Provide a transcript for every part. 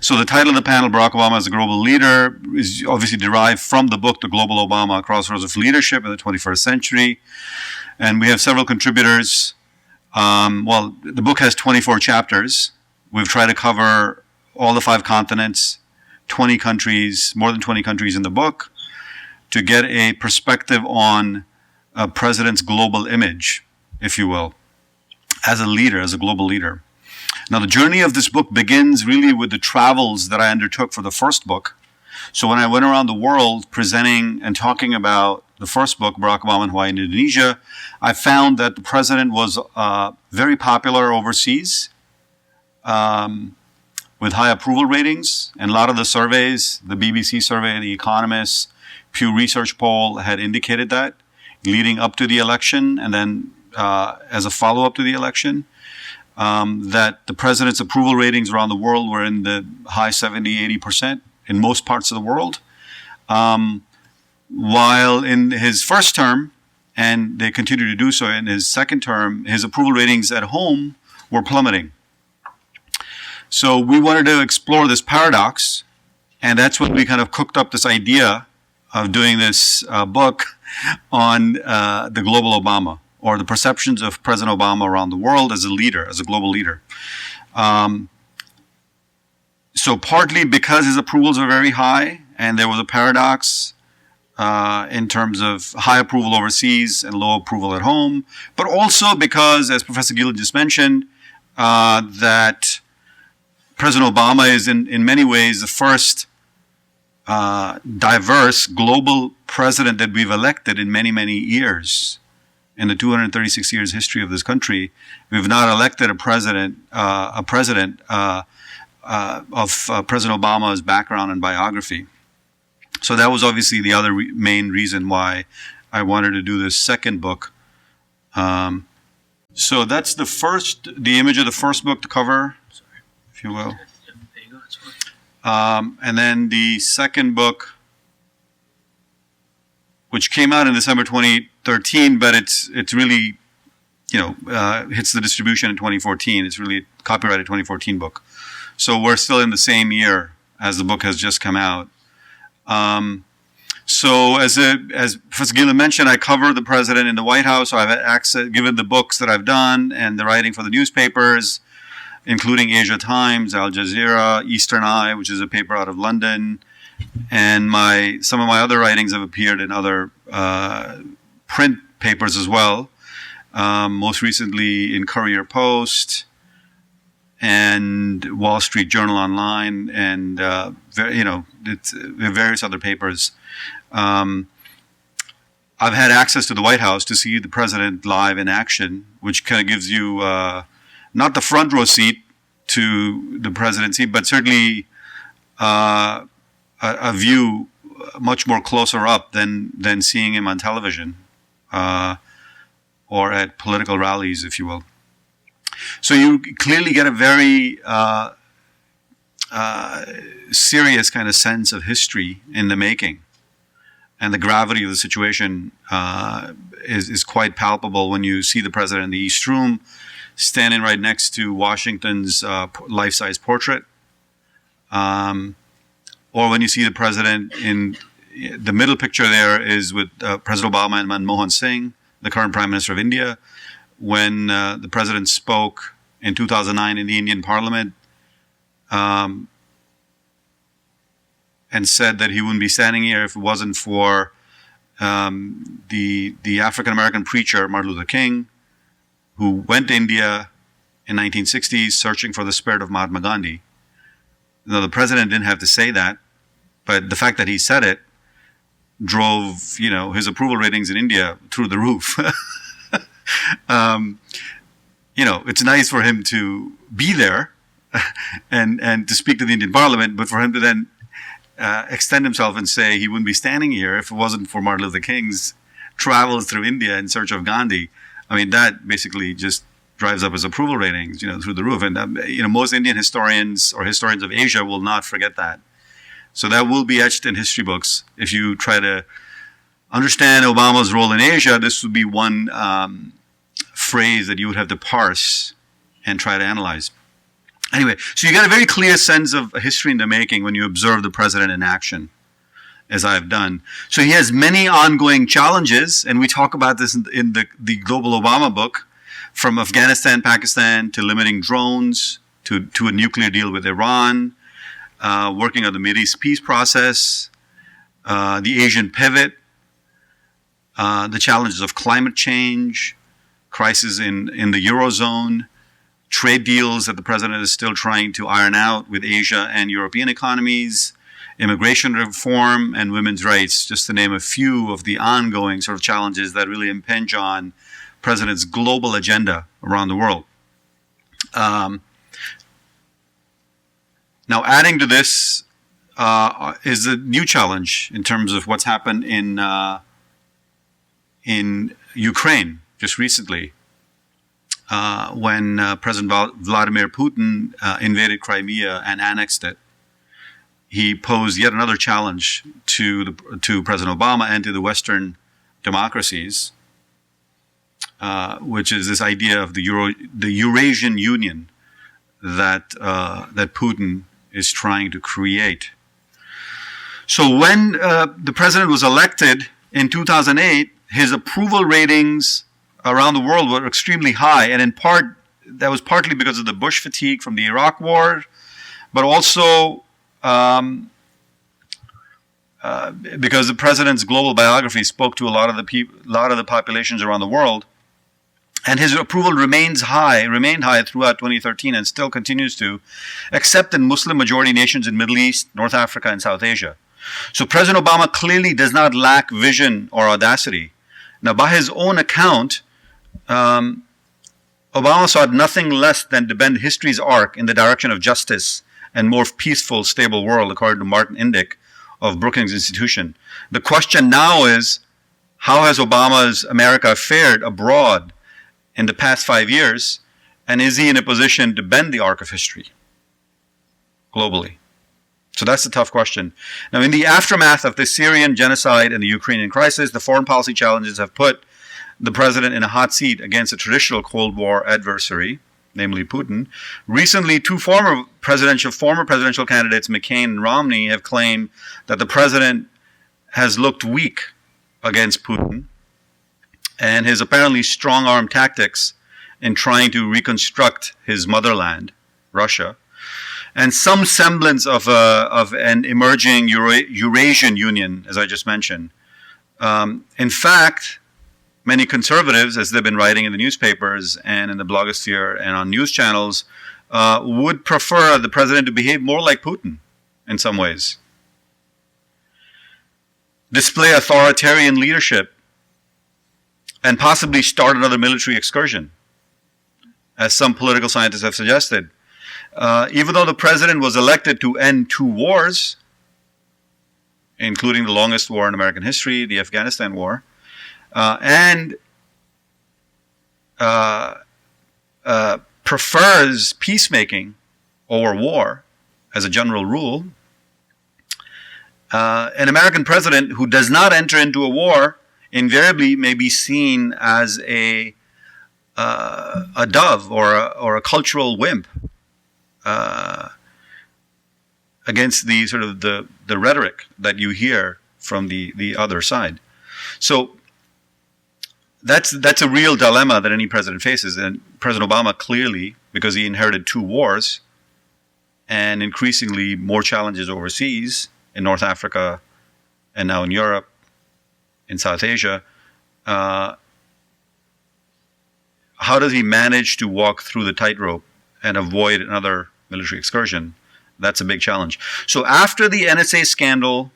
So the title of the panel, Barack Obama as a Global Leader, is obviously derived from the book, The Global Obama, Crossroads of Leadership in the 21st Century. And we have several contributors. Well, the book has 24 chapters. We've tried to cover all the 5 continents, 20 countries, more than 20 countries in the book, to get a perspective on a president's global image, if you will, as a leader, as a global leader. Now, the journey of this book begins really with the travels that I undertook for the first book. So when I went around the world presenting and talking about the first book, Barack Obama in Hawaii and Indonesia, I found that the president was very popular overseas, with high approval ratings. And a lot of the surveys, the BBC survey, The Economist, Pew Research poll had indicated that leading up to the election and then as a follow-up to the election. That the president's approval ratings around the world were in the high 70-80% in most parts of the world. While in his first term, and they continue to do so in his second term, his approval ratings at home were plummeting. So we wanted to explore this paradox, and that's when we kind of cooked up this idea of doing this book on the global Obama, or the perceptions of President Obama around the world as a leader, as a global leader. So partly because his approvals are very high, and there was a paradox in terms of high approval overseas and low approval at home, but also because, as Professor Gielen just mentioned, that President Obama is in many ways the first diverse global president that we've elected in many, many years. In the 236 years history of this country, we've not elected a president of President Obama's background and biography. So that was obviously the other main reason why I wanted to do this second book. So that's the image of the first book to cover, if you will. And then the second book, which came out in December 2013, but it's really, hits the distribution in 2014. It's really a copyrighted 2014 book. So we're still in the same year as the book has just come out. So as Professor Gielen mentioned, I cover the president in the White House. So I've had access, given the books that I've done and the writing for the newspapers, including Asia Times, Al Jazeera, Eastern Eye, which is a paper out of London, and some of my other writings have appeared in other print papers as well. Most recently in Courier Post and Wall Street Journal Online, and various other papers. I've had access to the White House to see the president live in action, which kind of gives you not the front row seat to the presidency, but certainly a view much more closer up than seeing him on television or at political rallies, if you will. So you clearly get a very serious kind of sense of history in the making, and the gravity of the situation is quite palpable when you see the president in the East Room standing right next to Washington's life-size portrait. Or when you see the president in the middle picture there is with President Obama and Manmohan Singh, the current Prime Minister of India, when the president spoke in 2009 in the Indian Parliament and said that he wouldn't be standing here if it wasn't for the African-American preacher Martin Luther King, who went to India in 1960s searching for the spirit of Mahatma Gandhi. Now, the president didn't have to say that, but the fact that he said it drove, his approval ratings in India through the roof. It's nice for him to be there and to speak to the Indian Parliament, but for him to then extend himself and say he wouldn't be standing here if it wasn't for Martin Luther King's travels through India in search of Gandhi. I mean, that basically just drives up his approval ratings, through the roof. And, most Indian historians or historians of Asia will not forget that. So that will be etched in history books. If you try to understand Obama's role in Asia, this would be one phrase that you would have to parse and try to analyze. Anyway, so you get a very clear sense of history in the making when you observe the president in action, as I've done. So he has many ongoing challenges, and we talk about this in the Global Obama book, from Afghanistan, Pakistan, to limiting drones, to a nuclear deal with Iran, working on the Mideast peace process, the Asian pivot, the challenges of climate change, crisis in the Eurozone, trade deals that the president is still trying to iron out with Asia and European economies, immigration reform, and women's rights, just to name a few of the ongoing sort of challenges that really impinge on president's global agenda around the world. Now, adding to this is a new challenge in terms of what's happened in Ukraine just recently, when President Vladimir Putin invaded Crimea and annexed it. He posed yet another challenge to President Obama and to the Western democracies, which is this idea of the Eurasian Union that Putin is trying to create. So when the president was elected in 2008, his approval ratings around the world were extremely high, and in part that was partly because of the Bush fatigue from the Iraq War, but also because the president's global biography spoke to a lot of the populations around the world, and his approval remained high throughout 2013 and still continues to, except in Muslim-majority nations in Middle East, North Africa, and South Asia. So President Obama clearly does not lack vision or audacity. Now, by his own account, Obama sought nothing less than to bend history's arc in the direction of justice and more peaceful, stable world, according to Martin Indyk of Brookings Institution. The question now is, how has Obama's America fared abroad in the past 5 years, and is he in a position to bend the arc of history globally? So that's the tough question. Now, in the aftermath of the Syrian genocide and the Ukrainian crisis, the foreign policy challenges have put the president in a hot seat against a traditional Cold War adversary, namely Putin. Recently, two former presidential candidates, McCain and Romney, have claimed that the president has looked weak against Putin and his apparently strong-arm tactics in trying to reconstruct his motherland, Russia, and some semblance of an emerging Eurasian Union, as I just mentioned. In fact, many conservatives, as they've been writing in the newspapers and in the blogosphere and on news channels, would prefer the president to behave more like Putin in some ways. Display authoritarian leadership and possibly start another military excursion, as some political scientists have suggested. Even though the president was elected to end 2 wars, including the longest war in American history, the Afghanistan War, and prefers peacemaking over war as a general rule, an American president who does not enter into a war invariably may be seen as a dove or a cultural wimp against the sort of the rhetoric that you hear from the other side. So that's a real dilemma that any president faces, and President Obama clearly, because he inherited 2 wars and increasingly more challenges overseas in North Africa and now in Europe, in South Asia, how does he manage to walk through the tightrope and avoid another military excursion? That's a big challenge. So after the NSA scandal,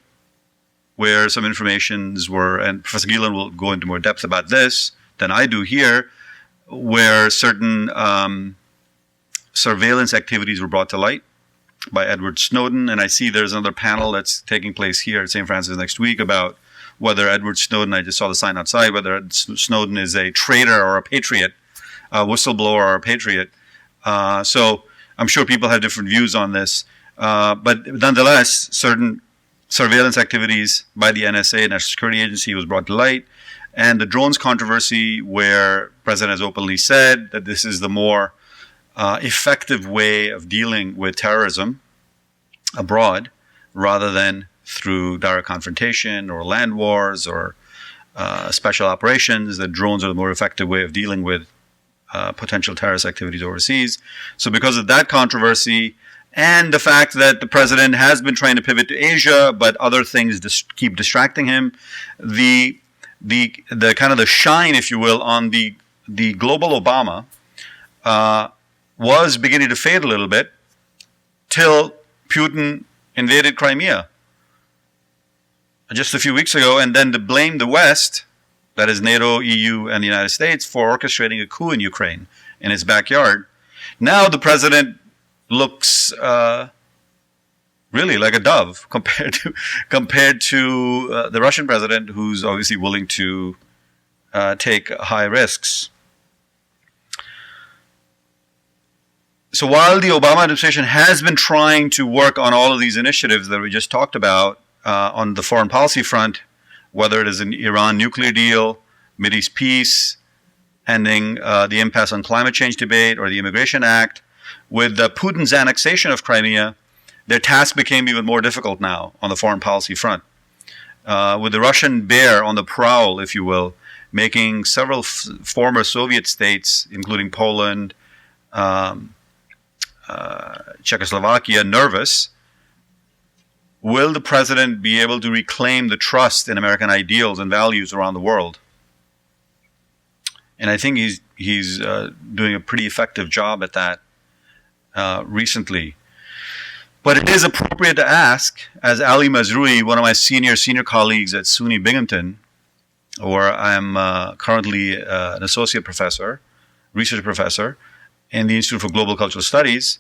where some informations were, and Professor Gielen will go into more depth about this than I do here, where certain surveillance activities were brought to light by Edward Snowden, and I see there's another panel that's taking place here at St. Francis next week about whether Edward Snowden, I just saw the sign outside, whether Snowden is a traitor or a patriot, a whistleblower or a patriot. So I'm sure people have different views on this, but nonetheless, certain surveillance activities by the NSA, National Security Agency, was brought to light, and the drones controversy, where the president has openly said that this is the more effective way of dealing with terrorism abroad, rather than through direct confrontation or land wars or special operations. That drones are the more effective way of dealing with potential terrorist activities overseas. So because of that controversy and the fact that the president has been trying to pivot to Asia, but other things keep distracting him, the kind of the shine, if you will, on the global Obama was beginning to fade a little bit till Putin invaded Crimea just a few weeks ago, and then to blame the West, that is NATO, EU, and the United States, for orchestrating a coup in Ukraine in its backyard. Now the president looks really like a dove compared to the Russian president, who's obviously willing to take high risks. So while the Obama administration has been trying to work on all of these initiatives that we just talked about on the foreign policy front, whether it is an Iran nuclear deal, Mideast peace, ending the impasse on climate change debate, or the Immigration Act, with Putin's annexation of Crimea, their task became even more difficult now on the foreign policy front. With the Russian bear on the prowl, if you will, making several former Soviet states, including Poland, Czechoslovakia, nervous, will the president be able to reclaim the trust in American ideals and values around the world? And I think he's doing a pretty effective job at that recently. But it is appropriate to ask, as Ali Mazrui, one of my senior colleagues at SUNY Binghamton, where I'm currently an associate professor, research professor, in the Institute for Global Cultural Studies,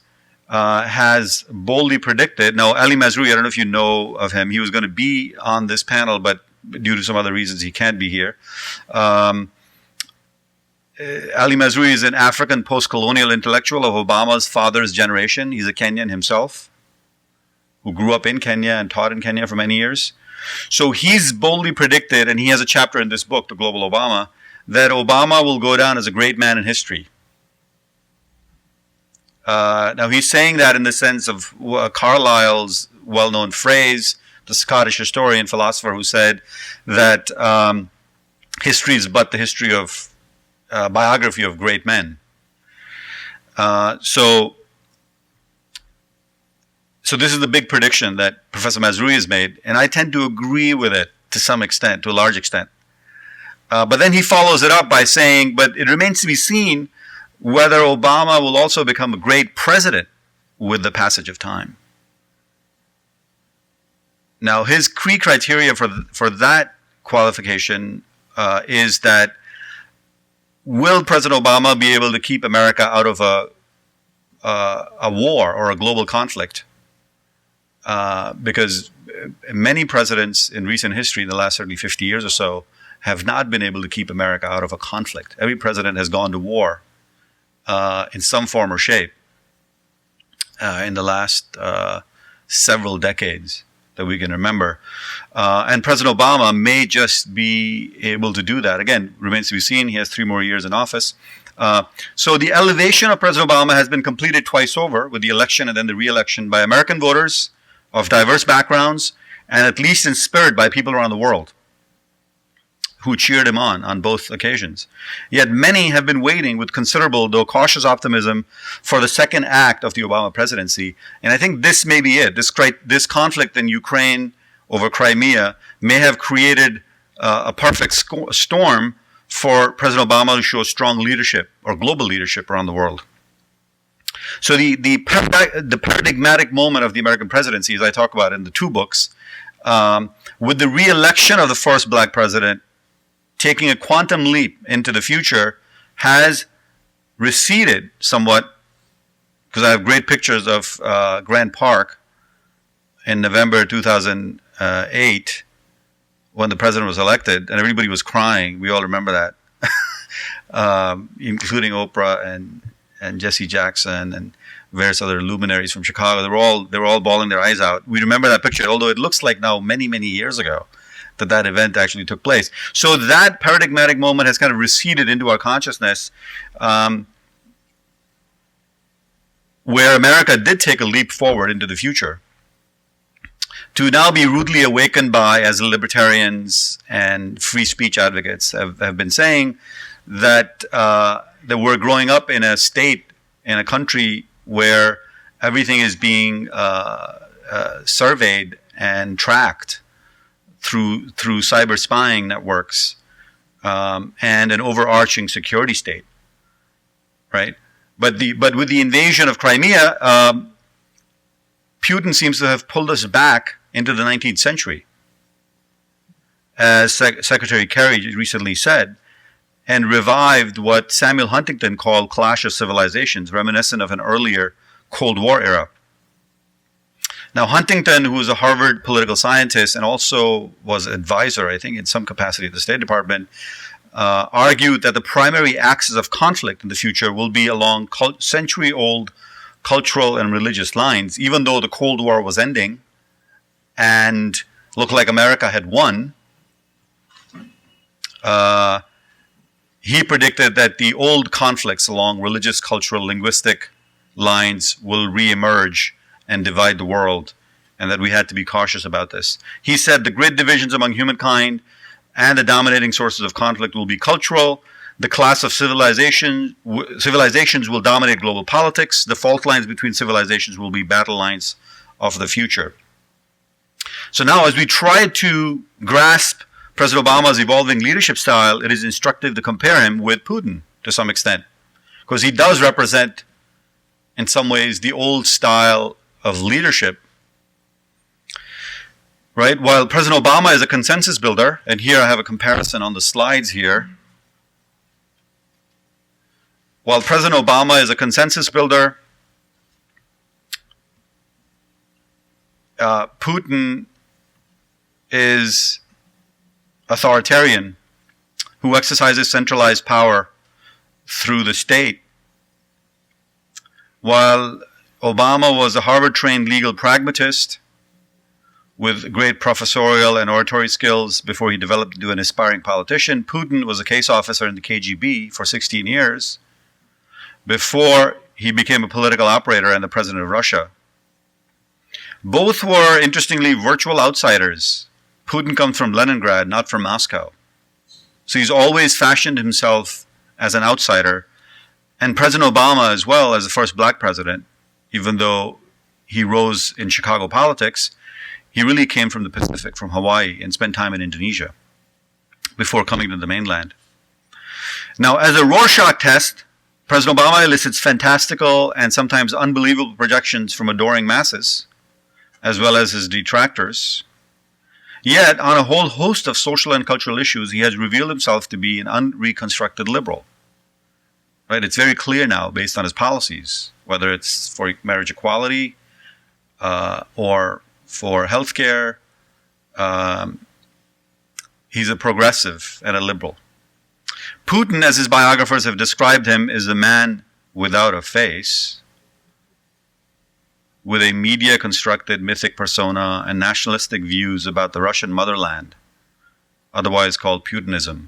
has boldly predicted. Now, Ali Mazrui, I don't know if you know of him. He was going to be on this panel, but due to some other reasons, he can't be here. Ali Mazrui is an African post-colonial intellectual of Obama's father's generation. He's a Kenyan himself, who grew up in Kenya and taught in Kenya for many years. So he's boldly predicted, and he has a chapter in this book, The Global Obama, that Obama will go down as a great man in history. Now, he's saying that in the sense of Carlyle's well-known phrase, the Scottish historian, philosopher, who said that history is but the history of biography of great men. So this is the big prediction that Professor Mazrui has made, and I tend to agree with it to some extent, to a large extent. But then he follows it up by saying, but it remains to be seen whether Obama will also become a great president with the passage of time. Now, his key criteria for that qualification is that will President Obama be able to keep America out of a war or a global conflict? Because many presidents in recent history, in the last certainly 50 years or so, have not been able to keep America out of a conflict. Every president has gone to war in some form or shape in the last several decades that we can remember. And President Obama may just be able to do that. Again, remains to be seen. He has 3 more years in office. So the elevation of President Obama has been completed twice over, with the election and then the re-election, by American voters of diverse backgrounds, and at least in spirit by people around the world who cheered him on both occasions. Yet many have been waiting with considerable, though cautious, optimism for the second act of the Obama presidency. And I think this may be it. This conflict in Ukraine over Crimea may have created a perfect storm for President Obama to show strong leadership or global leadership around the world. So the paradigmatic moment of the American presidency, as I talk about in the 2 books, with the re-election of the first black president, taking a quantum leap into the future, has receded somewhat, because I have great pictures of Grant Park in November 2008 when the president was elected, and everybody was crying. We all remember that, including Oprah and Jesse Jackson and various other luminaries from Chicago. They were all bawling their eyes out. We remember that picture, although it looks like now many, many years ago that event actually took place. So that paradigmatic moment has kind of receded into our consciousness. where America did take a leap forward into the future, to now be rudely awakened by, as libertarians and free speech advocates have been saying, that we're growing up in a state, in a country where everything is being surveyed and tracked through cyber spying networks and an overarching security state, right? But with the invasion of Crimea, Putin seems to have pulled us back into the 19th century, as Secretary Kerry recently said, and revived what Samuel Huntington called clash of civilizations, reminiscent of an earlier Cold War era. Now, Huntington, who was a Harvard political scientist and also was advisor, I think, in some capacity at the State Department, argued that the primary axis of conflict in the future will be along century-old cultural and religious lines. Even though the Cold War was ending and looked like America had won, he predicted that the old conflicts along religious, cultural, linguistic lines will re-emerge and divide the world, and that we had to be cautious about this. He said the great divisions among humankind and the dominating sources of conflict will be cultural. The class of civilizations will dominate global politics. The fault lines between civilizations will be battle lines of the future. So now, as we try to grasp President Obama's evolving leadership style, it is instructive to compare him with Putin to some extent, because he does represent, in some ways, the old style of leadership, right? While President Obama is a consensus builder, and here I have a comparison on the slides here. While President Obama is a consensus builder, Putin is authoritarian, who exercises centralized power through the state. While Obama was a Harvard-trained legal pragmatist with great professorial and oratory skills before he developed into an aspiring politician, Putin was a case officer in the KGB for 16 years before he became a political operator and the president of Russia. Both were, interestingly, virtual outsiders. Putin comes from Leningrad, not from Moscow. So he's always fashioned himself as an outsider. And President Obama, as well, as the first black president, even though he rose in Chicago politics, he really came from the Pacific, from Hawaii, and spent time in Indonesia before coming to the mainland. Now, as a Rorschach test, President Obama elicits fantastical and sometimes unbelievable projections from adoring masses, as well as his detractors. Yet, on a whole host of social and cultural issues, he has revealed himself to be an unreconstructed liberal. Right? It's very clear now, based on his policies, whether it's for marriage equality or for healthcare. He's a progressive and a liberal. Putin, as his biographers have described him, is a man without a face, with a media-constructed mythic persona and nationalistic views about the Russian motherland, otherwise called Putinism.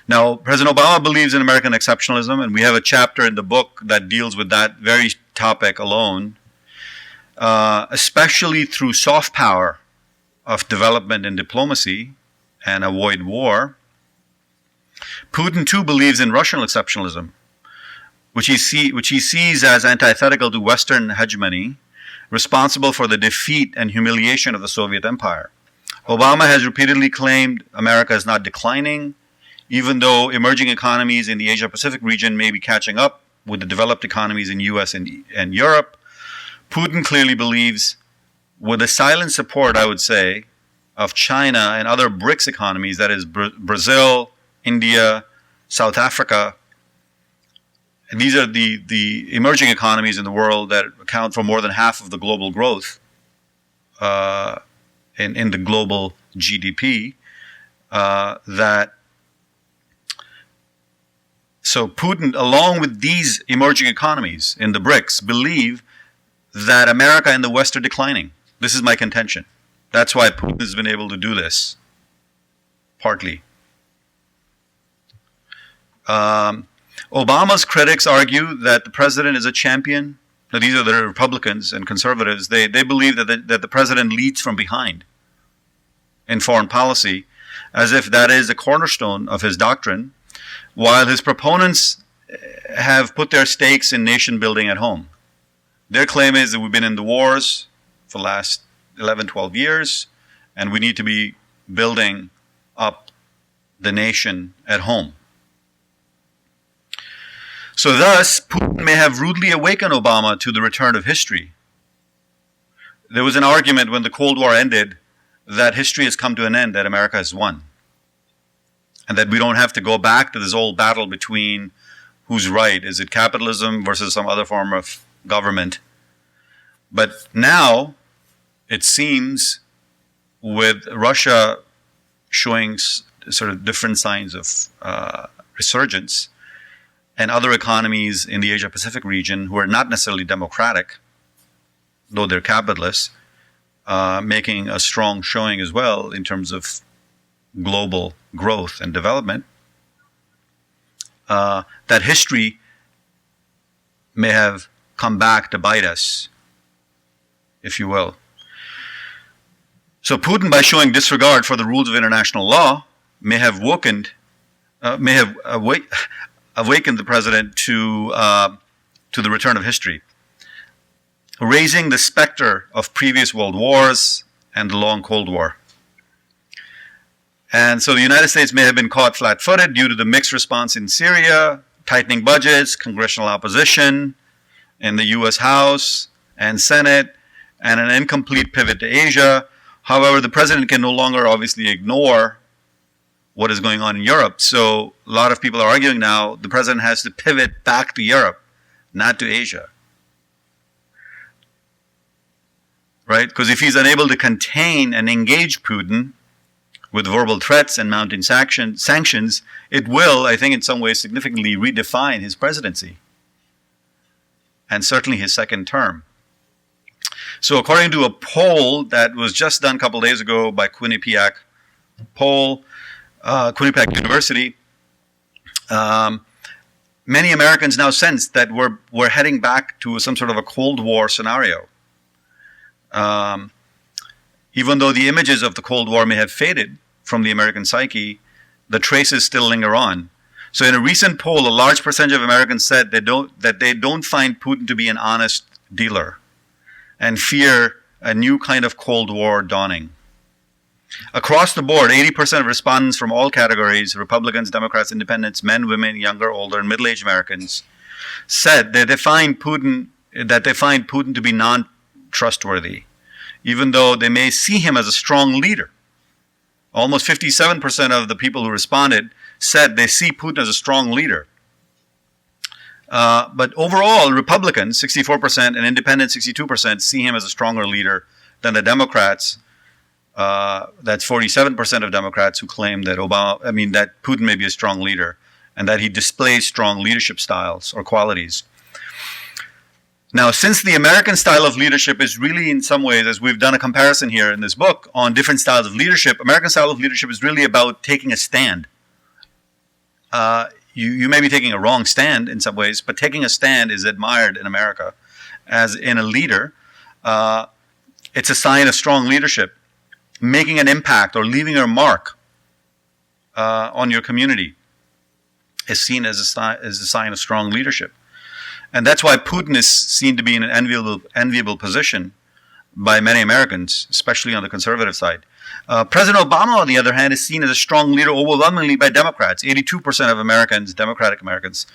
Now, President Obama believes in American exceptionalism, and we have a chapter in the book that deals with that very topic alone, especially through soft power of development and diplomacy and avoid war. Putin, too, believes in Russian exceptionalism, which he sees as antithetical to Western hegemony, responsible for the defeat and humiliation of the Soviet Empire. Obama has repeatedly claimed America is not declining, even though emerging economies in the Asia-Pacific region may be catching up with the developed economies in the US and Europe. Putin clearly believes, with the silent support, I would say, of China and other BRICS economies, that is Brazil, India, South Africa. And these are the emerging economies in the world that account for more than half of the global growth in the global GDP. So Putin, along with these emerging economies in the BRICS, believe that America and the West are declining. This is my contention. That's why Putin has been able to do this, partly. Obama's critics argue that the president is a champion. Now, these are the Republicans and conservatives. They believe that the president leads from behind in foreign policy, as if that is the cornerstone of his doctrine, while his proponents have put their stakes in nation building at home. Their claim is that we've been in the wars for the last 11, 12 years, and we need to be building up the nation at home. So thus, Putin may have rudely awakened Obama to the return of history. There was an argument when the Cold War ended that history has come to an end, that America has won, and that we don't have to go back to this old battle between who's right. Is it capitalism versus some other form of government? But now, it seems, with Russia showing sort of different signs of resurgence, and other economies in the Asia-Pacific region who are not necessarily democratic, though they're capitalists, making a strong showing as well in terms of global growth and development, that history may have come back to bite us, if you will. So Putin, by showing disregard for the rules of international law, may have awakened the president to the return of history, raising the specter of previous world wars and the long Cold War. And so the United States may have been caught flat-footed due to the mixed response in Syria, tightening budgets, congressional opposition in the U.S. House and Senate, and an incomplete pivot to Asia. However, the president can no longer obviously ignore what is going on in Europe. So a lot of people are arguing now the president has to pivot back to Europe, not to Asia. Right? Because if he's unable to contain and engage Putin with verbal threats and mounting sanctions, it will, I think, in some ways significantly redefine his presidency, and certainly his second term. So according to a poll that was just done a couple days ago by Quinnipiac University, many Americans now sense that we're heading back to some sort of a Cold War scenario. Even though the images of the Cold War may have faded from the American psyche, the traces still linger on. So in a recent poll, a large percentage of Americans said that they don't find Putin to be an honest dealer and fear a new kind of Cold War dawning. Across the board, 80% of respondents from all categories, Republicans, Democrats, Independents, men, women, younger, older, and middle-aged Americans, said that they find Putin to be non-trustworthy, even though they may see him as a strong leader. Almost 57% of the people who responded said they see Putin as a strong leader. But overall, Republicans, 64%, and Independents, 62%, see him as a stronger leader than the Democrats. That's 47% of Democrats who claim that that Putin may be a strong leader and that he displays strong leadership styles or qualities. Now, since the American style of leadership is really, in some ways, as we've done a comparison here in this book on different styles of leadership, American style of leadership is really about taking a stand. You may be taking a wrong stand in some ways, but taking a stand is admired in America. As in a leader, it's a sign of strong leadership. Making an impact or leaving a mark on your community is seen as a sign of strong leadership. And that's why Putin is seen to be in an enviable position by many Americans, especially on the conservative side. President Obama, on the other hand, is seen as a strong leader overwhelmingly by Democrats. 82% of Americans, Democratic Americans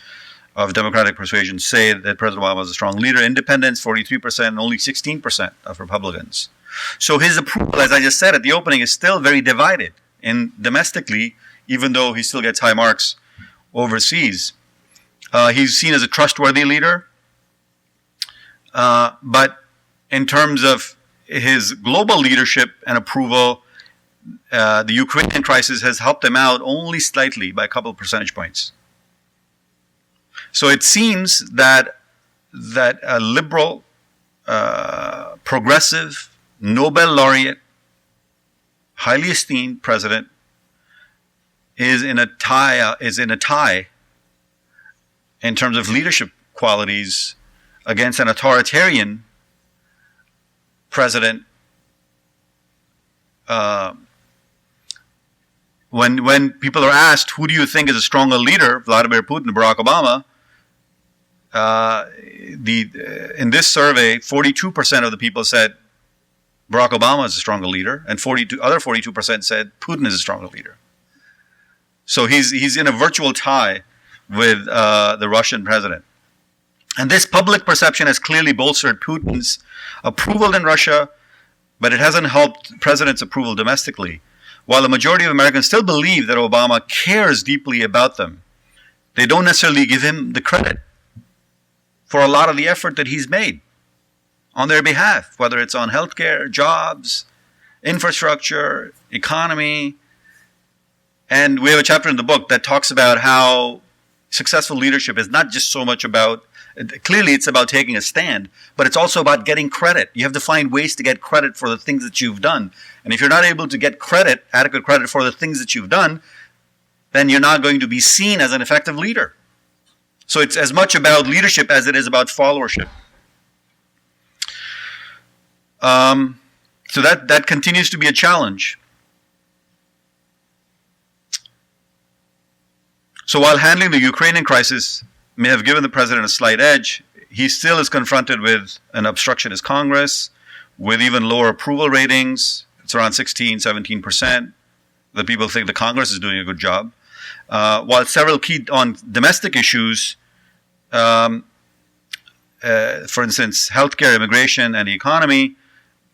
of Democratic persuasion, say that President Obama is a strong leader. Independents, 43%, and only 16% of Republicans. So his approval, as I just said at the opening, is still very divided domestically, even though he still gets high marks overseas. He's seen as a trustworthy leader, but in terms of his global leadership and approval, the Ukrainian crisis has helped him out only slightly by a couple of percentage points. So it seems that a liberal, progressive, Nobel laureate, highly esteemed president is in a tie in terms of leadership qualities against an authoritarian president. When people are asked, who do you think is a stronger leader, Vladimir Putin or Barack Obama, in this survey, 42% of the people said Barack Obama is a stronger leader, and 42% said Putin is a stronger leader. So he's in a virtual tie with the Russian president. And this public perception has clearly bolstered Putin's approval in Russia, but it hasn't helped the president's approval domestically. While the majority of Americans still believe that Obama cares deeply about them, they don't necessarily give him the credit for a lot of the effort that he's made on their behalf, whether it's on healthcare, jobs, infrastructure, economy. And we have a chapter in the book that talks about how successful leadership is not just so much about, clearly it's about taking a stand, but it's also about getting credit. You have to find ways to get credit for the things that you've done. And if you're not able to get credit, adequate credit for the things that you've done, then you're not going to be seen as an effective leader. So it's as much about leadership as it is about followership. So that continues to be a challenge. So while handling the Ukrainian crisis may have given the president a slight edge, he still is confronted with an obstructionist Congress with even lower approval ratings. It's around 16, 17%. The people think the Congress is doing a good job. While several key on domestic issues, for instance, healthcare, immigration, and the economy,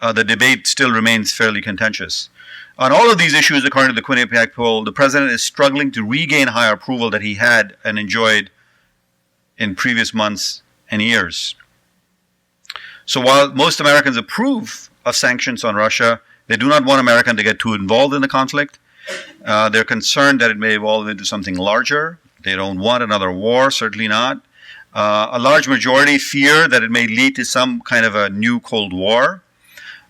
the debate still remains fairly contentious. On all of these issues, according to the Quinnipiac poll, the president is struggling to regain higher approval that he had and enjoyed in previous months and years. So while most Americans approve of sanctions on Russia, they do not want America to get too involved in the conflict. They're concerned that it may evolve into something larger. They don't want another war, certainly not. A large majority fear that it may lead to some kind of a new Cold War.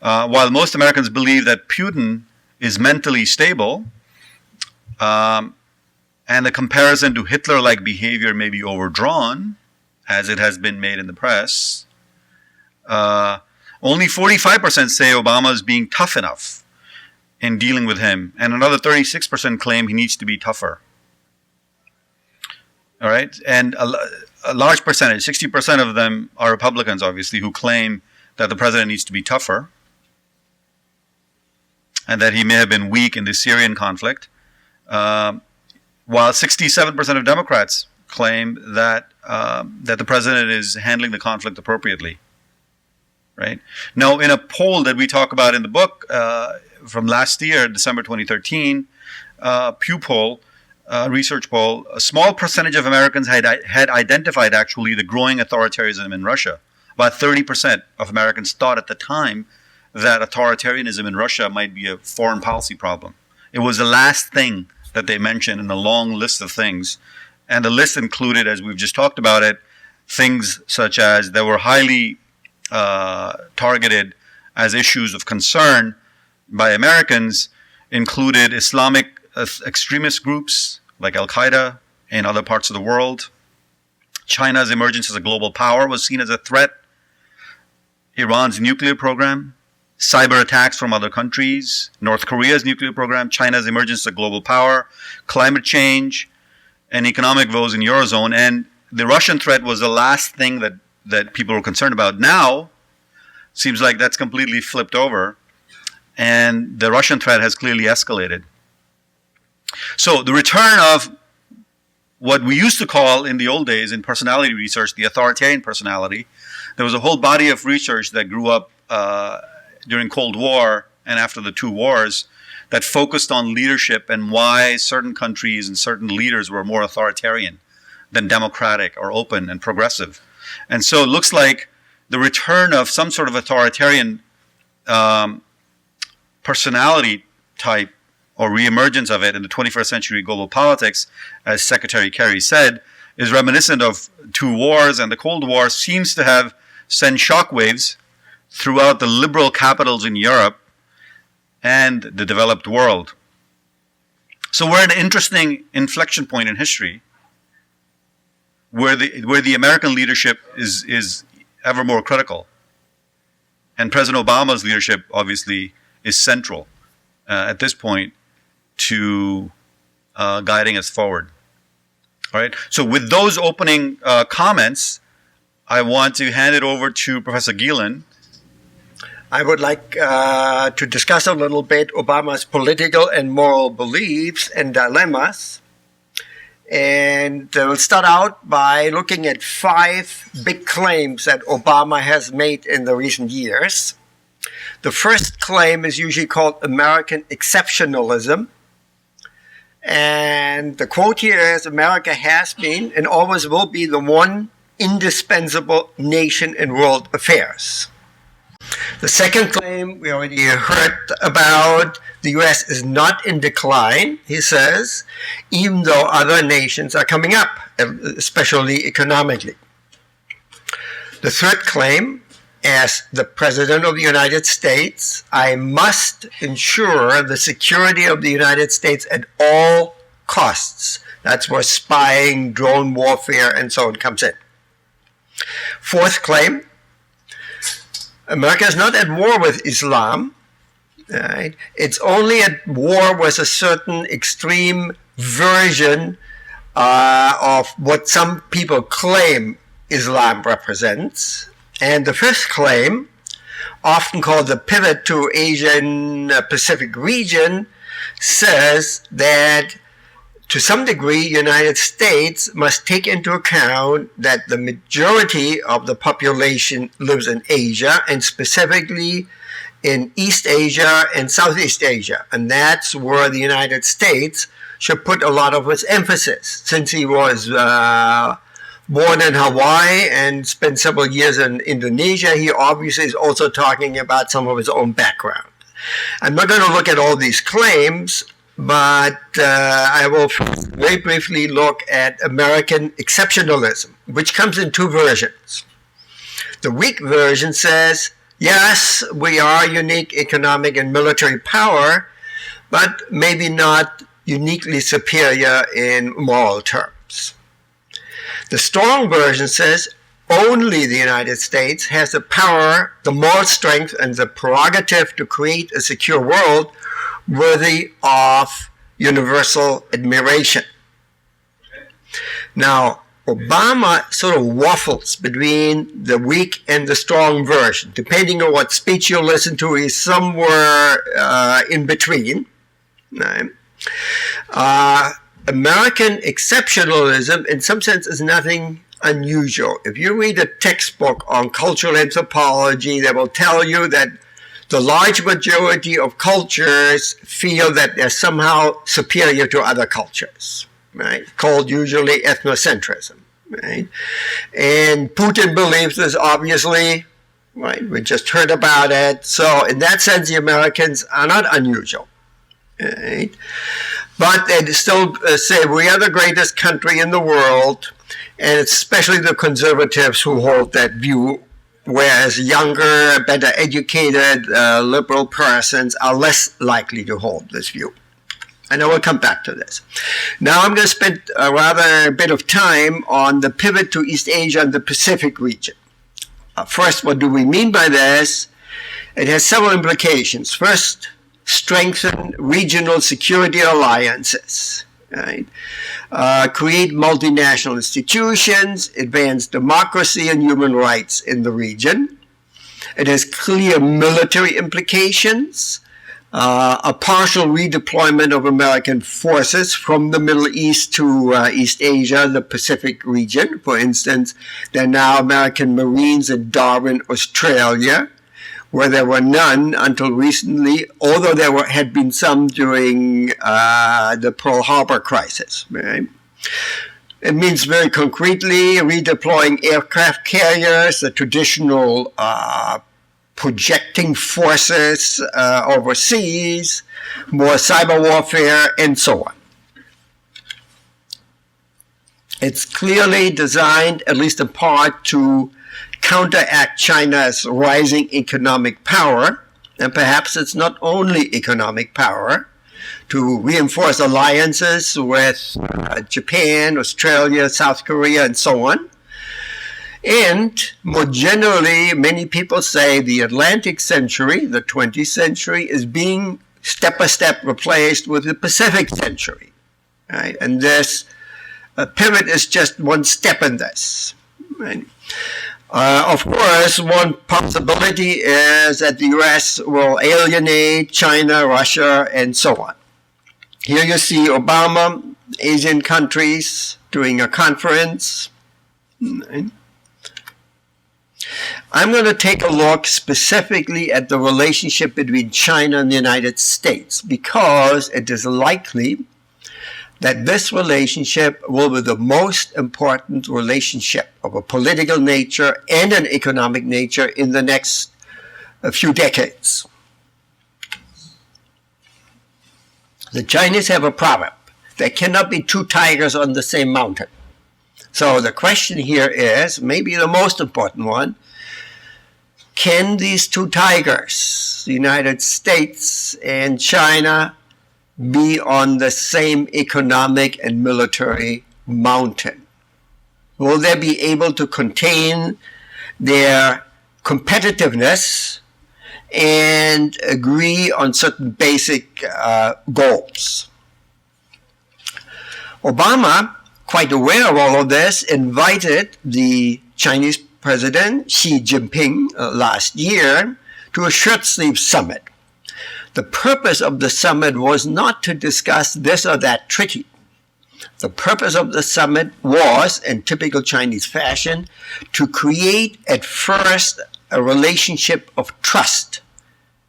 While most Americans believe that Putin is mentally stable, and the comparison to Hitler-like behavior may be overdrawn, as it has been made in the press, only 45% say Obama is being tough enough in dealing with him, and another 36% claim he needs to be tougher. All right, and a large percentage, 60% of them are Republicans, obviously, who claim that the president needs to be tougher and that he may have been weak in the Syrian conflict, while 67% of Democrats claim that that the president is handling the conflict appropriately. Right? Now, in a poll that we talk about in the book from last year, December 2013, Pew poll, research poll, a small percentage of Americans had identified actually the growing authoritarianism in Russia. About 30% of Americans thought at the time that authoritarianism in Russia might be a foreign policy problem. It was the last thing that they mentioned in a long list of things. And the list included, as we've just talked about it, things such as that were highly targeted as issues of concern by Americans, included Islamic extremist groups like Al-Qaeda in other parts of the world. China's emergence as a global power was seen as a threat. Iran's nuclear program, cyber attacks from other countries, North Korea's nuclear program, China's emergence as a global power, climate change, and economic woes in Eurozone. And the Russian threat was the last thing that people were concerned about. Now, seems like that's completely flipped over, and the Russian threat has clearly escalated. So the return of what we used to call in the old days in personality research, the authoritarian personality. There was a whole body of research that grew up during Cold War and after the two wars that focused on leadership and why certain countries and certain leaders were more authoritarian than democratic or open and progressive. And so it looks like the return of some sort of authoritarian personality type or reemergence of it in the 21st century global politics, as Secretary Kerry said, is reminiscent of two wars, and the Cold War seems to have sent shockwaves throughout the liberal capitals in Europe and the developed world. So we're at an interesting inflection point in history where the American leadership is ever more critical. And President Obama's leadership, obviously, is central at this point to guiding us forward. All right. So with those opening comments, I want to hand it over to Professor Gielen. I would like to discuss a little bit Obama's political and moral beliefs and dilemmas. And we'll start out by looking at 5 big claims that Obama has made in the recent years. The first claim is usually called American exceptionalism. And the quote here is, America has been and always will be the one indispensable nation in world affairs. The second claim we already heard about, the U.S. is not in decline, he says, even though other nations are coming up, especially economically. The third claim, as the President of the United States, I must ensure the security of the United States at all costs. That's where spying, drone warfare, and so on comes in. Fourth claim, America is not at war with Islam. Right? It's only at war with a certain extreme version of what some people claim Islam represents. And the fifth claim, often called the pivot to Asian Pacific region, says that to some degree, United States must take into account that the majority of the population lives in Asia, and specifically in East Asia and Southeast Asia. And that's where the United States should put a lot of its emphasis. Since he was born in Hawaii and spent several years in Indonesia, he obviously is also talking about some of his own background. I'm not going to look at all these claims, but I will very briefly look at American exceptionalism, which comes in 2 versions. The weak version says, yes, we are unique economic and military power, but maybe not uniquely superior in moral terms. The strong version says only the United States has the power, the moral strength, and the prerogative to create a secure world worthy of universal admiration. Now, Obama sort of waffles between the weak and the strong version. Depending on what speech you listen to, he's somewhere in between. Right? American exceptionalism, in some sense, is nothing unusual. If you read a textbook on cultural anthropology, they will tell you that the large majority of cultures feel that they're somehow superior to other cultures, right? Called usually ethnocentrism, right? And Putin believes this, obviously, right? We just heard about it. So in that sense, the Americans are not unusual, right? But they still say we are the greatest country in the world, and it's especially the conservatives who hold that view, whereas younger, better educated, liberal persons are less likely to hold this view. And I will come back to this. Now I'm going to spend a rather bit of time on the pivot to East Asia and the Pacific region. First, what do we mean by this? It has several implications. First, strengthen regional security alliances. Right? Create multinational institutions, advance democracy and human rights in the region. It has clear military implications, a partial redeployment of American forces from the Middle East to East Asia, the Pacific region. For instance, there are now American Marines in Darwin, Australia, where there were none until recently, although there had been some during the Pearl Harbor crisis. Right? It means very concretely redeploying aircraft carriers, the traditional projecting forces overseas, more cyber warfare, and so on. It's clearly designed, at least in part, to counteract China's rising economic power, and perhaps it's not only economic power, to reinforce alliances with Japan, Australia, South Korea, and so on. And more generally, many people say the Atlantic century, the 20th century, is being step by step replaced with the Pacific century. Right? And this pivot is just one step in this. Right? Of course, one possibility is that the U.S. will alienate China, Russia, and so on. Here you see Obama, Asian countries, doing a conference. Right? I'm going to take a look specifically at the relationship between China and the United States because it is likely that this relationship will be the most important relationship of a political nature and an economic nature in the next few decades. The Chinese have a proverb. There cannot be two tigers on the same mountain. So the question here is, maybe the most important one, can these two tigers, the United States and China, be on the same economic and military mountain? Will they be able to contain their competitiveness and agree on certain basic goals? Obama, quite aware of all of this, invited the Chinese President Xi Jinping last year to a shirt-sleeve summit. The purpose of the summit was not to discuss this or that treaty. The purpose of the summit was, in typical Chinese fashion, to create at first a relationship of trust.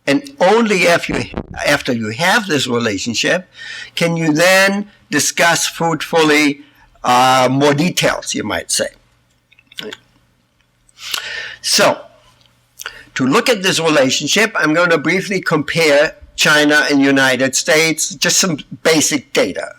And only after you have this relationship can you then discuss fruitfully more details, you might say. So, to look at this relationship, I'm going to briefly compare China and the United States, just some basic data.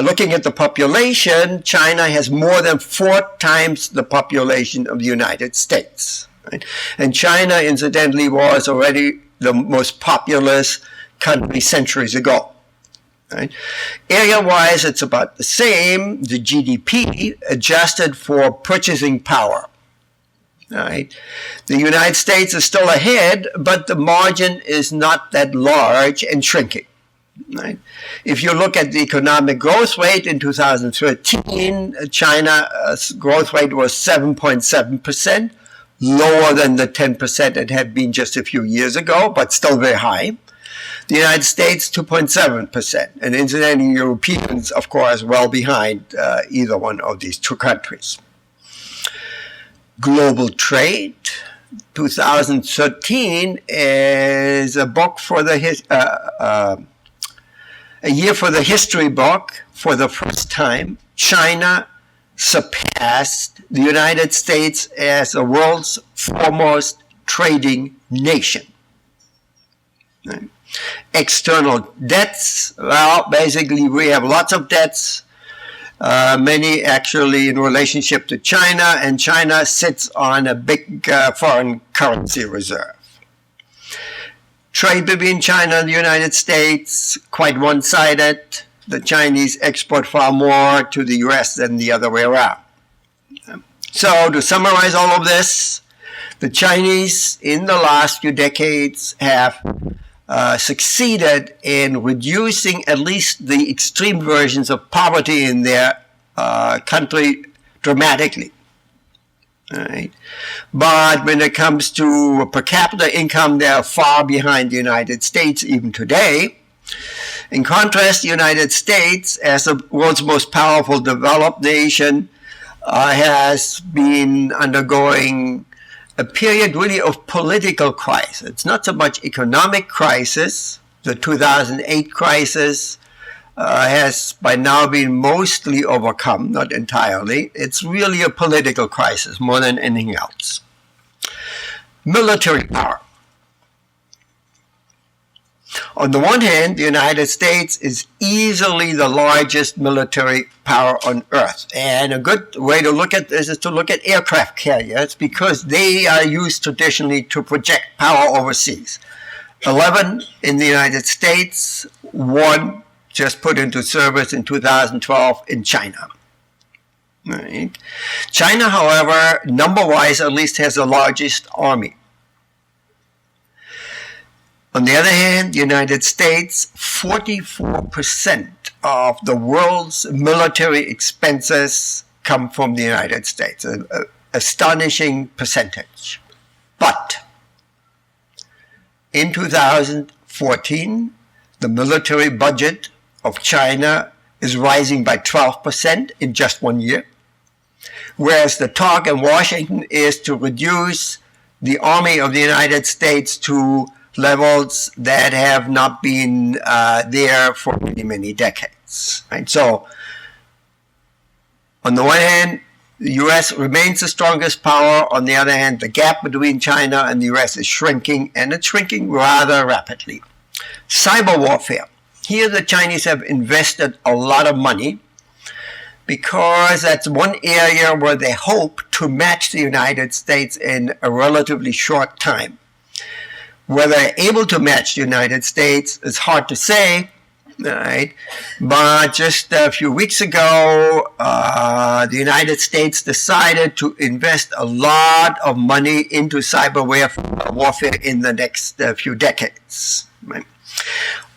Looking at the population, China has more than 4 times the population of the United States. Right? And China, incidentally, was already the most populous country centuries ago. Right? Area-wise, it's about the same. The GDP adjusted for purchasing power. Right? The United States is still ahead, but the margin is not that large and shrinking. Right? If you look at the economic growth rate in 2013, China's growth rate was 7.7%, lower than the 10% it had been just a few years ago, but still very high. The United States, 2.7%. And incidentally, Europeans, of course, well behind either one of these two countries. Global trade, 2013 is a book for the a year for the history book. For the first time, China surpassed the United States as the world's foremost trading nation. Right? External debts, well, basically we have lots of debts. Many actually in relationship to China, and China sits on a big foreign currency reserve. Trade between China and the United States, quite one-sided. The Chinese export far more to the US than the other way around. So to summarize all of this, the Chinese in the last few decades have succeeded in reducing at least the extreme versions of poverty in their country dramatically. Right? But when it comes to per capita income, they are far behind the United States even today. In contrast, the United States, as the world's most powerful developed nation, has been undergoing a period really of political crisis. It's not so much economic crisis. The 2008 crisis has by now been mostly overcome, not entirely. It's really a political crisis more than anything else. Military power. On the one hand, the United States is easily the largest military power on earth. And a good way to look at this is to look at aircraft carriers because they are used traditionally to project power overseas. 11 in the United States, 1 just put into service in 2012 in China. Right. China, however, number-wise at least has the largest army. On the other hand, the United States, 44% of the world's military expenses come from the United States, an astonishing percentage. But in 2014, the military budget of China is rising by 12% in just 1 year, whereas the talk in Washington is to reduce the army of the United States to levels that have not been there for many, many decades. Right? So, on the one hand, the U.S. remains the strongest power. On the other hand, the gap between China and the U.S. is shrinking, and it's shrinking rather rapidly. Cyberwarfare. Here the Chinese have invested a lot of money because that's one area where they hope to match the United States in a relatively short time. Whether they're able to match the United States is hard to say, right? But just a few weeks ago, the United States decided to invest a lot of money into cyber warfare in the next few decades. Right?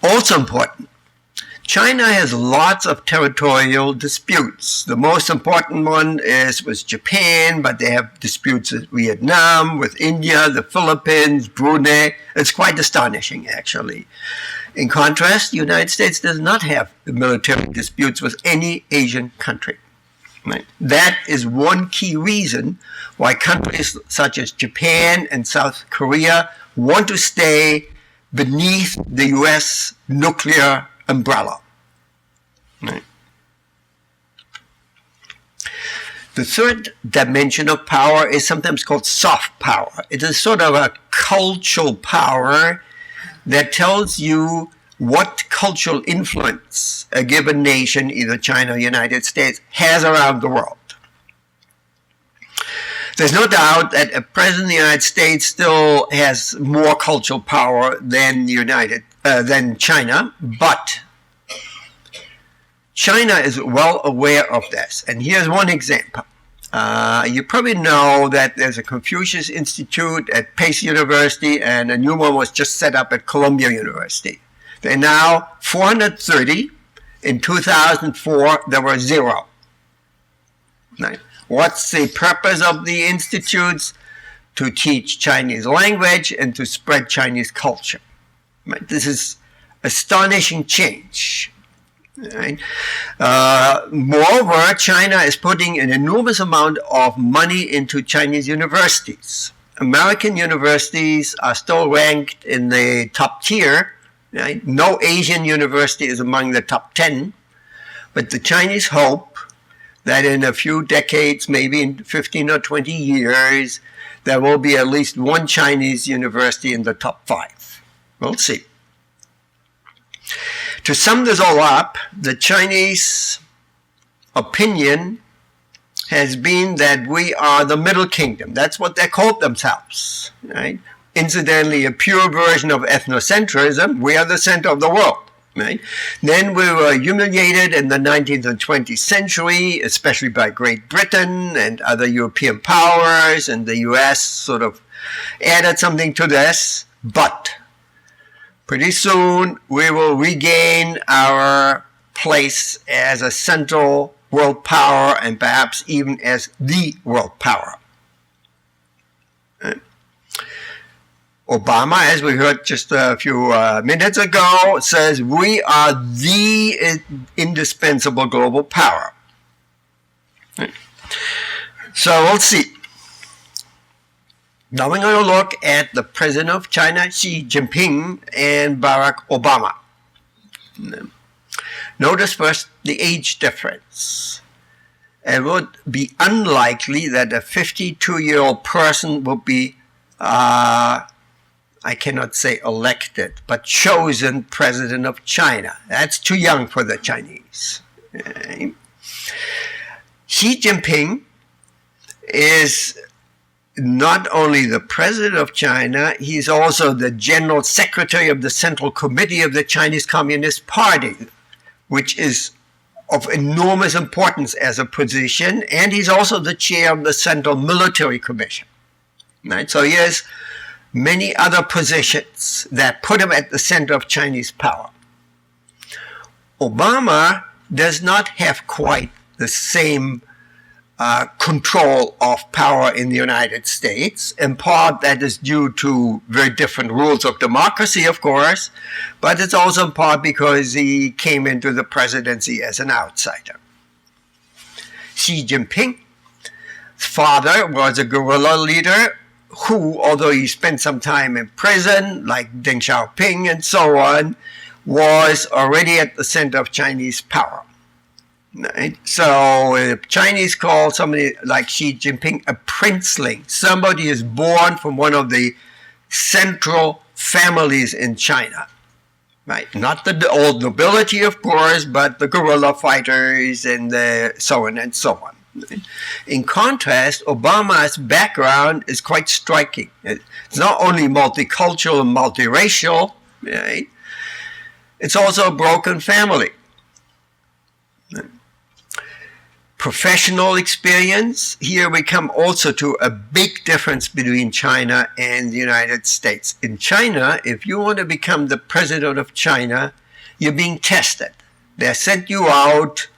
Also important, China has lots of territorial disputes. The most important one is with Japan, but they have disputes with Vietnam, with India, the Philippines, Brunei. It's quite astonishing, actually. In contrast, the United States does not have military disputes with any Asian country. Right? That is one key reason why countries such as Japan and South Korea want to stay beneath the U.S. nuclear umbrella. Right. The third dimension of power is sometimes called soft power. It is sort of a cultural power that tells you what cultural influence a given nation, either China or the United States, has around the world. There's no doubt that a president of the United States still has more cultural power than than China, but China is well aware of this. And here's one example. You probably know that there's a Confucius Institute at Pace University, and a new one was just set up at Columbia University. There are now 430. In 2004, there were 0. Right. What's the purpose of the institutes? To teach Chinese language and to spread Chinese culture. Right? This is astonishing change. Right? Moreover, China is putting an enormous amount of money into Chinese universities. American universities are still ranked in the top tier. Right? No Asian university is among the top 10. But the Chinese hope that in a few decades, maybe in 15 or 20 years, there will be at least one Chinese university in the top 5. We'll see. To sum this all up, the Chinese opinion has been that we are the Middle Kingdom. That's what they called themselves. Right? Incidentally, a pure version of ethnocentrism. We are the center of the world. Right? Then we were humiliated in the 19th and 20th century, especially by Great Britain and other European powers, and the US sort of added something to this. But pretty soon we will regain our place as a central world power and perhaps even as the world power. Obama, as we heard just a few minutes ago, says we are the indispensable global power. So we'll see. Now we're going to look at the president of China, Xi Jinping, and Barack Obama. Notice first the age difference. It would be unlikely that a 52-year-old person will be I cannot say elected, but chosen president of China. That's too young for the Chinese. Xi Jinping is not only the president of China, he's also the general secretary of the Central Committee of the Chinese Communist Party, which is of enormous importance as a position, and he's also the chair of the Central Military Commission. Right? So he has many other positions that put him at the center of Chinese power. Obama does not have quite the same control of power in the United States. In part, that is due to very different rules of democracy, of course, but it's also in part because he came into the presidency as an outsider. Xi Jinping's father was a guerrilla leader who, although he spent some time in prison, like Deng Xiaoping and so on, was already at the center of Chinese power. Right? So if Chinese call somebody like Xi Jinping a princeling, somebody is born from one of the central families in China. Right? Not the old nobility, of course, but the guerrilla fighters and the so on and so on. Right? In contrast, Obama's background is quite striking. It's not only multicultural and multiracial, right? It's also a broken family. Professional experience, here we come also to a big difference between China and the United States. In China, if you want to become the president of China, you're being tested. They sent you out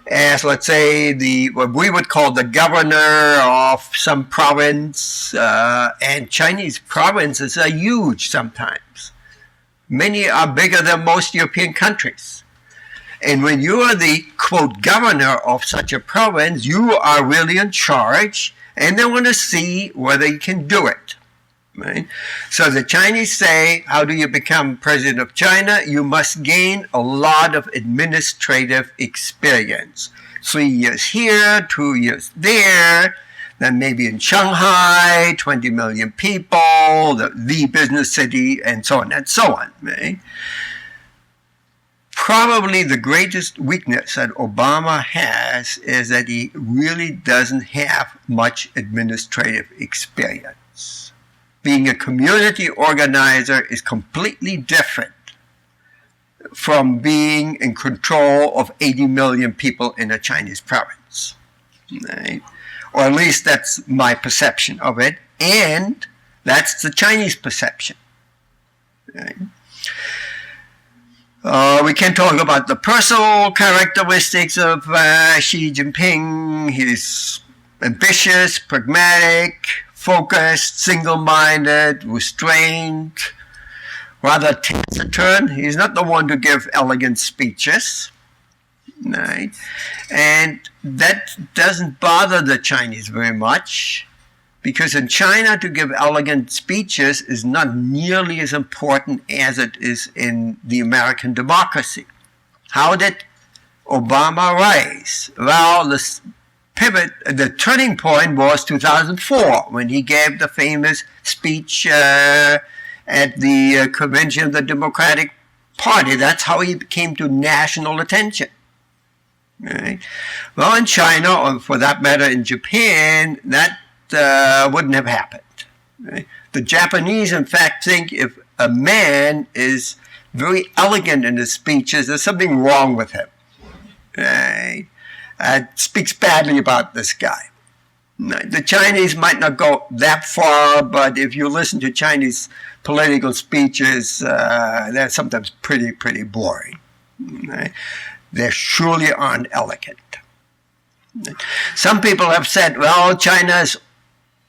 as, let's say, what we would call the governor of some province, and Chinese provinces are huge sometimes. Many are bigger than most European countries. And when you are the, quote, governor of such a province, you are really in charge, and they want to see whether you can do it. Right? So the Chinese say, how do you become president of China? You must gain a lot of administrative experience. 3 years here, 2 years there, then maybe in Shanghai, 20 million people, the business city, and so on and so on. Right? Probably the greatest weakness that Obama has is that he really doesn't have much administrative experience. Being a community organizer is completely different from being in control of 80 million people in a Chinese province. Right? Or at least that's my perception of it, and that's the Chinese perception. Right? We can talk about the personal characteristics of Xi Jinping. He's ambitious, pragmatic, focused, single-minded, restrained, rather taciturn. He's not the one to give elegant speeches. Right? And that doesn't bother the Chinese very much, because in China, to give elegant speeches is not nearly as important as it is in the American democracy. How did Obama rise? Well, the turning point was 2004, when he gave the famous speech at the convention of the Democratic Party. That's how he came to national attention. Right? Well, in China, or for that matter in Japan, that wouldn't have happened. Right? The Japanese, in fact, think if a man is very elegant in his speeches, there's something wrong with him. Right? Speaks badly about this guy. The Chinese might not go that far, but if you listen to Chinese political speeches, they're sometimes pretty boring. Right? They surely aren't elegant. Some people have said, well, China's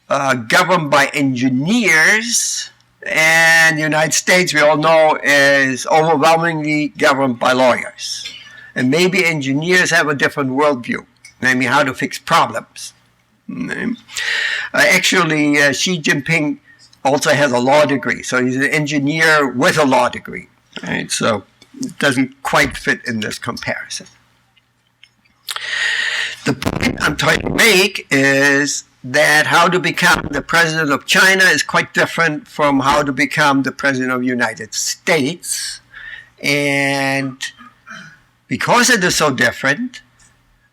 governed by engineers, and the United States, we all know, is overwhelmingly governed by lawyers. And maybe engineers have a different worldview, namely how to fix problems. Actually, Xi Jinping also has a law degree, so he's an engineer with a law degree. Right? So it doesn't quite fit in this comparison. The point I'm trying to make is that how to become the president of China is quite different from how to become the president of the United States. And because it is so different,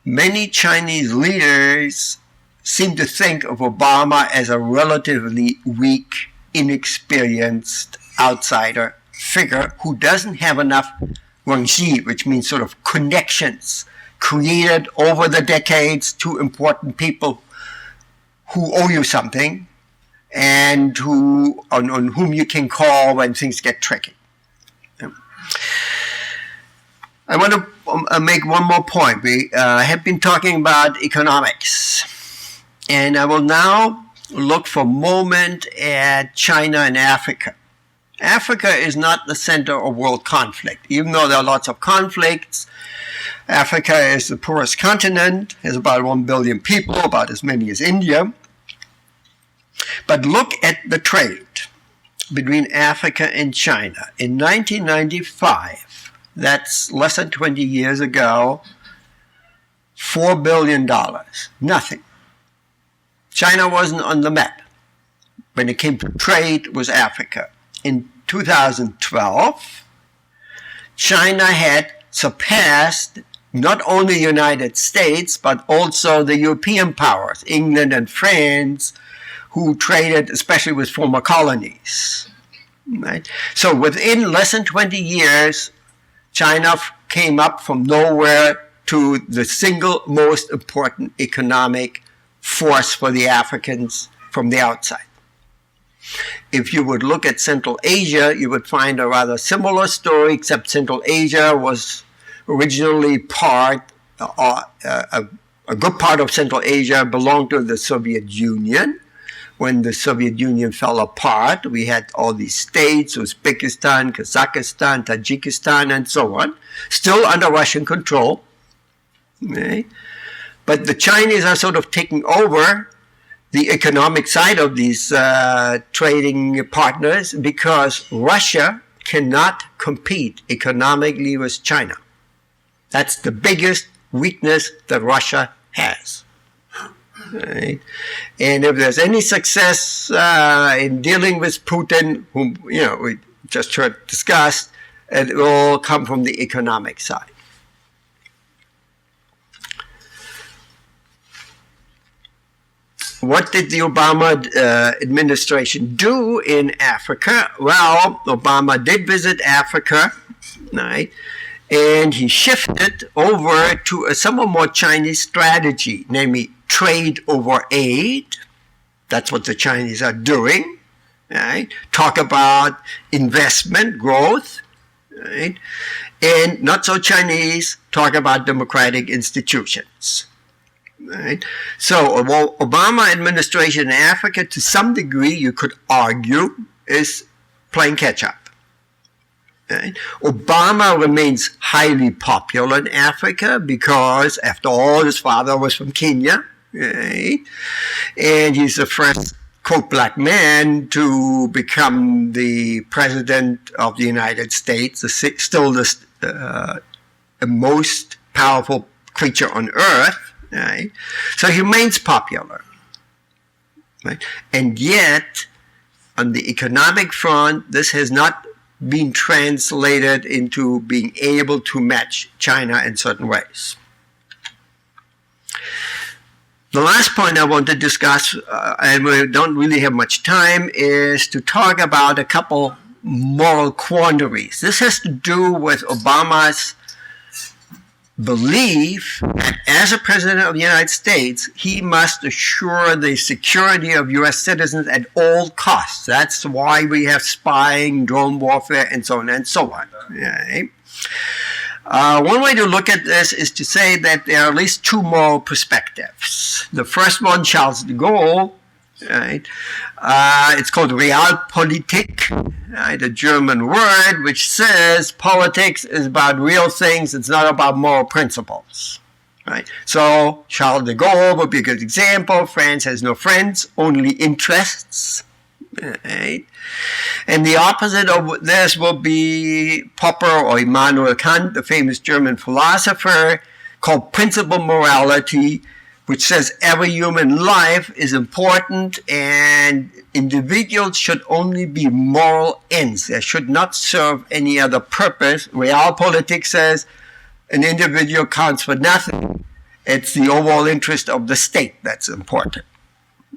many Chinese leaders seem to think of Obama as a relatively weak, inexperienced outsider figure who doesn't have enough guangxi, which means sort of connections created over the decades to important people who owe you something and on whom you can call when things get tricky. I want to make one more point. We have been talking about economics, and I will now look for a moment at China and Africa. Africa is not the center of world conflict. Even though there are lots of conflicts, Africa is the poorest continent, has about 1 billion people, about as many as India. But look at the trade between Africa and China. In 1995, that's less than 20 years ago, $4 billion, nothing. China wasn't on the map. When it came to trade, it was Africa. In 2012, China had surpassed not only the United States, but also the European powers, England and France, who traded especially with former colonies. Right? So within less than 20 years, China came up from nowhere to the single most important economic force for the Africans from the outside. If you would look at Central Asia, you would find a rather similar story, except Central Asia was originally a good part of Central Asia belonged to the Soviet Union. When the Soviet Union fell apart, we had all these states, Uzbekistan, Kazakhstan, Tajikistan, and so on, still under Russian control. Okay? But the Chinese are sort of taking over the economic side of these trading partners because Russia cannot compete economically with China. That's the biggest weakness that Russia has. Right? And if there's any success in dealing with Putin, whom we just heard discussed, it will come from the economic side. What did the Obama administration do in Africa? Well, Obama did visit Africa, right? And he shifted over to a somewhat more Chinese strategy, namely trade over aid. That's what the Chinese are doing, right? Talk about investment, growth, right? And not so Chinese, talk about democratic institutions. Right? So, Obama administration in Africa, to some degree, you could argue, is playing catch-up. Right? Obama remains highly popular in Africa because, after all, his father was from Kenya, right? And he's the first, quote, black man to become the president of the United States, still the most powerful creature on earth. Right? So he remains popular. Right? And yet, on the economic front, this has not been translated into being able to match China in certain ways. The last point I want to discuss, and we don't really have much time, is to talk about a couple moral quandaries. This has to do with Obama's belief that as a president of the United States, he must assure the security of U.S. citizens at all costs. That's why we have spying, drone warfare, and so on and so on. Right? One way to look at this is to say that there are at least two moral perspectives. The first one, Charles de Gaulle, right? It's called Realpolitik, right? A German word which says politics is about real things, it's not about moral principles. Right? So Charles de Gaulle would be a good example. France has no friends, only interests. Right? And the opposite of this will be Popper or Immanuel Kant, the famous German philosopher, called principle morality, which says every human life is important and individuals should only be moral ends. They should not serve any other purpose. Realpolitik says an individual counts for nothing It's the overall interest of the state that's important.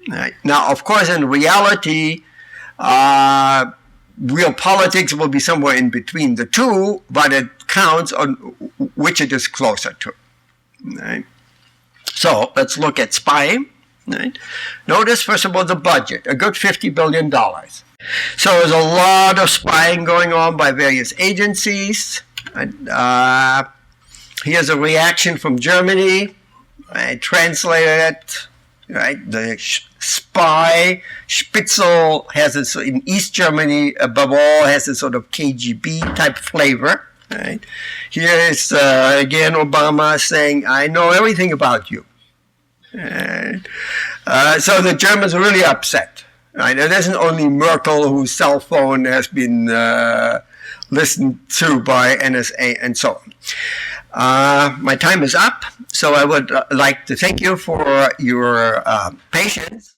Right? Now, of course, in reality, real politics will be somewhere in between the two, but it counts on which it is closer to. Right? So let's look at spying. Right? Notice, first of all, the budget, a good $50 billion. So there's a lot of spying going on by various agencies. Here's a reaction from Germany. I translated it. Right? The spy, Spitzel, has this, in East Germany, above all, has this sort of KGB type flavor. Right? Here is, again, Obama saying, I know everything about you. So the Germans are really upset. Right? It isn't only Merkel whose cell phone has been listened to by NSA and so on. My time is up, so I would like to thank you for your patience.